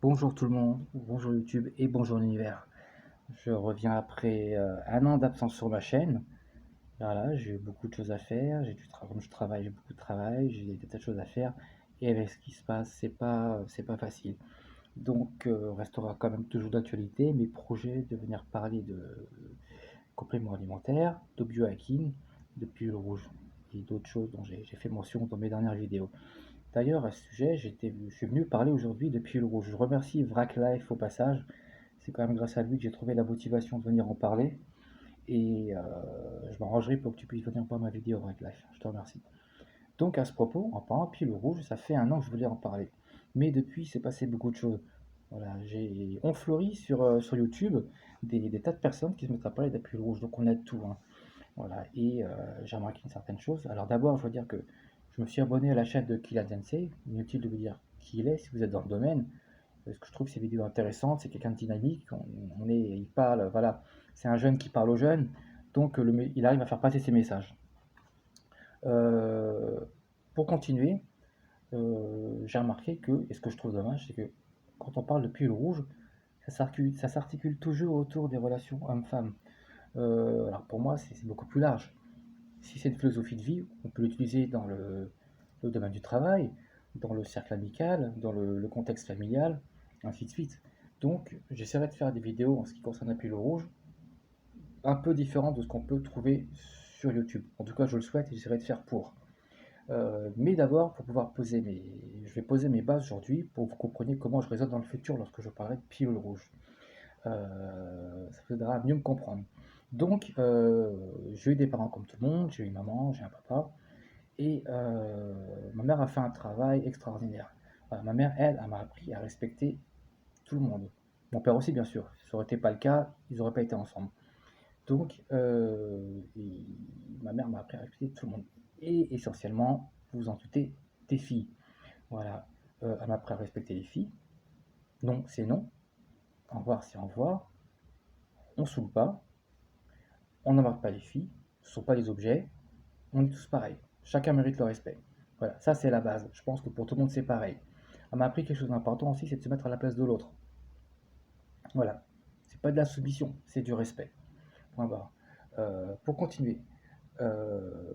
Bonjour tout le monde, bonjour YouTube et bonjour l'univers. Je reviens après un an d'absence sur ma chaîne. Voilà, j'ai eu beaucoup de choses à faire, comme je travaille, j'ai beaucoup de travail, j'ai des tas de choses à faire. Et avec ce qui se passe, c'est pas facile. Donc, restera quand même toujours d'actualité mes projets de venir parler de compléments alimentaires, de biohacking, de pilule rouge et d'autres choses dont j'ai fait mention dans mes dernières vidéos. D'ailleurs, à ce sujet, je suis venu parler aujourd'hui de Pilule Rouge. Je remercie Vrac Life au passage. C'est quand même grâce à lui que j'ai trouvé la motivation de venir en parler. Et je m'arrangerai pour que tu puisses venir voir ma vidéo Vrac Life. Je te remercie. Donc à ce propos, en parlant de Pilule Rouge, ça fait un an que je voulais en parler. Mais depuis, il s'est passé beaucoup de choses. Voilà, on fleurit sur YouTube des tas de personnes qui se mettent à parler de la Pilule Rouge. Donc on a tout, hein. Voilà, et j'ai remarqué une certaine chose. Alors d'abord, je veux dire que je me suis abonné à la chaîne de Kylian Sensei. Inutile de vous dire qui il est si vous êtes dans le domaine. Parce que je trouve ses vidéos intéressantes, c'est quelqu'un de dynamique. Il parle, voilà, c'est un jeune qui parle aux jeunes, donc il arrive à faire passer ses messages. Euh, pour continuer, j'ai remarqué que, et ce que je trouve dommage, c'est que quand on parle de pull rouge, ça s'articule toujours autour des relations hommes-femmes. Alors pour moi, c'est beaucoup plus large. Si c'est une philosophie de vie, on peut l'utiliser dans le domaine du travail, dans le cercle amical, dans le contexte familial, ainsi de suite. Donc, j'essaierai de faire des vidéos en ce qui concerne la pilule rouge, un peu différentes de ce qu'on peut trouver sur YouTube. En tout cas, je le souhaite et j'essaierai de faire pour. Mais d'abord, je vais poser mes bases aujourd'hui pour que vous compreniez comment je raisonne dans le futur lorsque je parlerai de pilule rouge. Ça vous aidera à mieux me comprendre. Donc, j'ai eu des parents comme tout le monde, j'ai eu une maman, j'ai un papa, et ma mère a fait un travail extraordinaire. Voilà, ma mère, elle m'a appris à respecter tout le monde. Mon père aussi, bien sûr. Si ça n'aurait été pas le cas, ils n'auraient pas été ensemble. Donc, ma mère m'a appris à respecter tout le monde. Et essentiellement, vous vous en doutez, des filles. Voilà. Elle m'a appris à respecter les filles. Non, c'est non. Au revoir, c'est au revoir. On ne saoule pas. On n'embarque pas les filles. Ce ne sont pas des objets. On est tous pareils. Chacun mérite le respect. Voilà, ça c'est la base. Je pense que pour tout le monde c'est pareil. Elle m'a appris quelque chose d'important aussi, c'est de se mettre à la place de l'autre. Voilà. C'est pas de la soumission, c'est du respect. Point barre. Pour continuer, euh,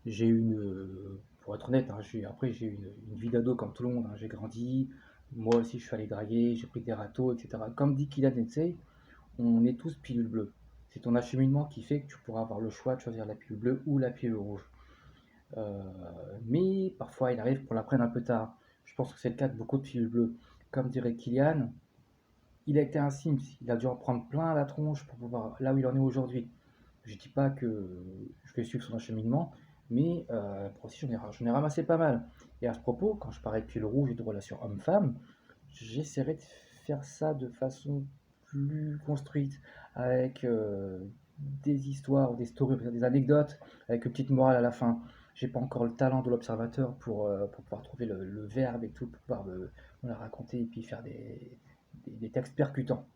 j'ai eu pour être honnête, hein, après j'ai eu une vie d'ado comme tout le monde, hein. J'ai grandi, moi aussi je suis allé draguer, j'ai pris des râteaux, etc. Comme dit Kylian Ensei, on est tous pilule bleue. C'est ton acheminement qui fait que tu pourras avoir le choix de choisir la pilule bleue ou la pilule rouge. Euh, mais parfois, il arrive qu'on la prenne un peu tard. Je pense que c'est le cas de beaucoup de pilules bleues. Comme dirait Kylian, il a été un Sims. Il a dû en prendre plein la tronche pour pouvoir là où il en est aujourd'hui. Je dis pas que je vais suivre son acheminement, mais aussi j'en ai ramassé pas mal. Et à ce propos, quand je parlais de pilule rouge et de relations homme-femme, j'essaierai de faire ça de façon plus construite, avec des histoires, des stories, des anecdotes, avec une petite morale à la fin. J'ai pas encore le talent de l'observateur pour pouvoir trouver le verbe et tout, pour pouvoir me la raconter et puis faire des textes percutants.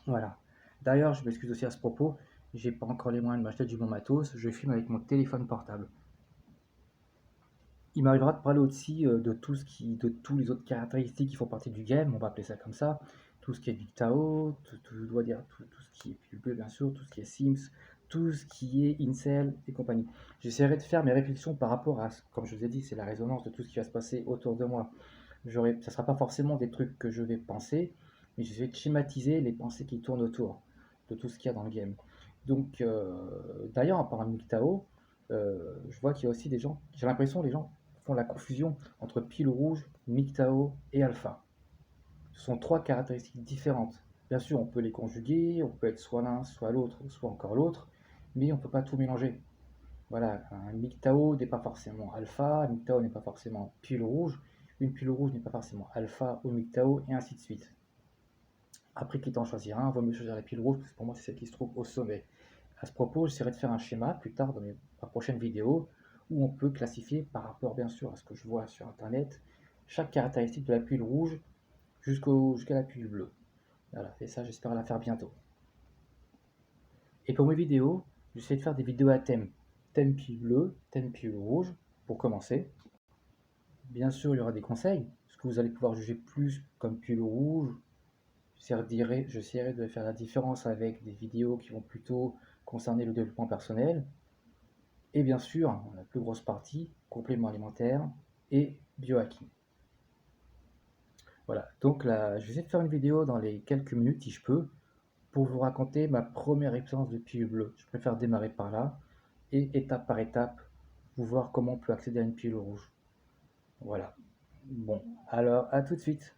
Voilà. D'ailleurs, je m'excuse aussi à ce propos, j'ai pas encore les moyens de m'acheter du bon matos, je filme avec mon téléphone portable. Il m'arrivera de parler aussi de tous les autres caractéristiques qui font partie du game, on va appeler ça comme ça, tout ce qui est Dictao, tout ce qui est PvP bien sûr, tout ce qui est Sims, tout ce qui est Incel et compagnie. J'essaierai de faire mes réflexions par rapport à, comme je vous ai dit, c'est la résonance de tout ce qui va se passer autour de moi. Ça ne sera pas forcément des trucs que je vais penser, mais je vais schématiser les pensées qui tournent autour de tout ce qu'il y a dans le game. Donc, d'ailleurs, en parlant de MGTOW, je vois qu'il y a aussi des gens, j'ai l'impression que les gens font la confusion entre pile rouge, MGTOW et alpha. Ce sont trois caractéristiques différentes. Bien sûr, on peut les conjuguer, on peut être soit l'un, soit l'autre, soit encore l'autre, mais on ne peut pas tout mélanger. Voilà, un MGTOW n'est pas forcément alpha, un MGTOW n'est pas forcément pile rouge, une pile rouge n'est pas forcément alpha ou MGTOW, et ainsi de suite. Après, quitte à en choisir un, vaut mieux choisir la pile rouge, parce que pour moi, c'est celle qui se trouve au sommet. À ce propos, j'essaierai de faire un schéma plus tard dans ma prochaine vidéo où on peut classifier par rapport bien sûr à ce que je vois sur internet chaque caractéristique de la pile rouge jusqu'à la pile bleue. Voilà, et ça j'espère la faire bientôt. Et pour mes vidéos, j'essaie de faire des vidéos à thème. Thème pile bleue, thème pile rouge, pour commencer. Bien sûr, il y aura des conseils, vous allez pouvoir juger plus comme pilule rouge. J'essaierai de faire la différence avec des vidéos qui vont plutôt concerner le développement personnel. Et bien sûr, la plus grosse partie, compléments alimentaires et biohacking. Voilà, donc là, je vais essayer de faire une vidéo dans les quelques minutes, si je peux, pour vous raconter ma première expérience de pilule bleue. Je préfère démarrer par là et étape par étape, vous voir comment on peut accéder à une pilule rouge. Voilà. Bon, alors à tout de suite.